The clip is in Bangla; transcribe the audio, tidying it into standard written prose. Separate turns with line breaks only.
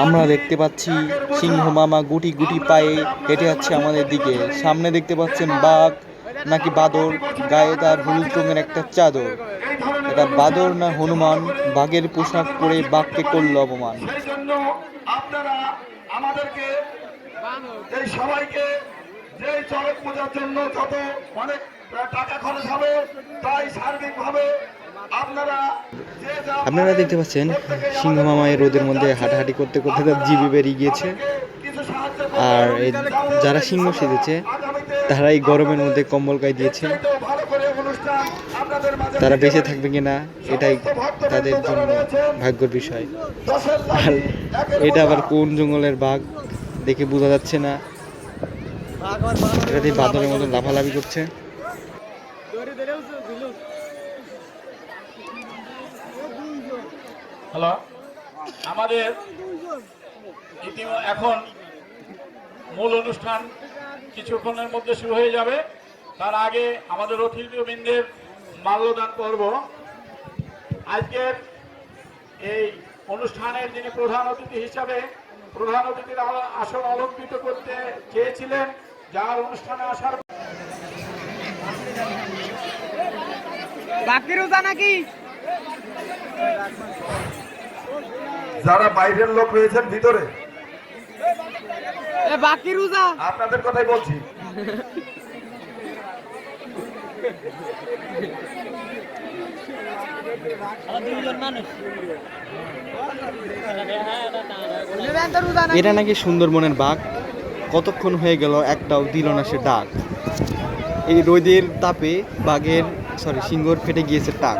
আমরা দেখতে পাচ্ছি সিংহ মামা গুটি গুটি পায়ে হেঁটে যাচ্ছে আমাদের দিকে। সামনে দেখতে পাচ্ছেন বাঘ নাকি বাদর, গায়ে তার হলুদ রঙের একটা চাদর। এটা বাদর না হনুমান, বাঘের পোশাক পরে বাঘকে করল অপমান।
সেই জন্য আপনারা আমাদেরকে এই সবাইকে যে চড়ক পূজার জন্য যত অনেক টাকা খরচ হবে তাই সার্বিকভাবে আপনারা
আপনারা দেখতে পাচ্ছেন সিংহ মামা এই রোদের মধ্যে হাঁটাহাঁটি করতে করতে তার জিভে বেরিয়ে গিয়েছে। আর যারা সিংহ সেজেছে তারা এই গরমের মধ্যে কম্বল গায়ে দিয়েছে। তারা বেঁচে থাকবে কিনা এটাই তাদের জন্য ভাগ্যের বিষয়। আর এটা আবার কোন জঙ্গলের বাঘ দেখে বোঝা যাচ্ছে না। এটা দিয়ে বাদরের মতো লাফালাফি করছে।
হ্যালো, আমাদের এখন মূল অনুষ্ঠান কিছুক্ষণের মধ্যে শুরু হয়ে যাবে। তার আগে আমাদের অতিথিবৃন্দের মাল্যদান পর্ব। আজকের এই অনুষ্ঠানের যিনি প্রধান অতিথি হিসাবে প্রধান অতিথির আসন অলঙ্কৃত করতে চেয়েছিলেন, যার অনুষ্ঠানে আসার
বাকি রোজা নাকি
যারা বাইরের লোক রয়েছেন ভিতরে,
বাকি রোজা
আপনাদের কথাই বলছি।
এটা নাকি সুন্দরবনের বাঘ। কতক্ষণ হয়ে গেল একটাও দিল না সে ডাক। এই রোদের তাপে সিংহর ফেটে গিয়েছে টাক।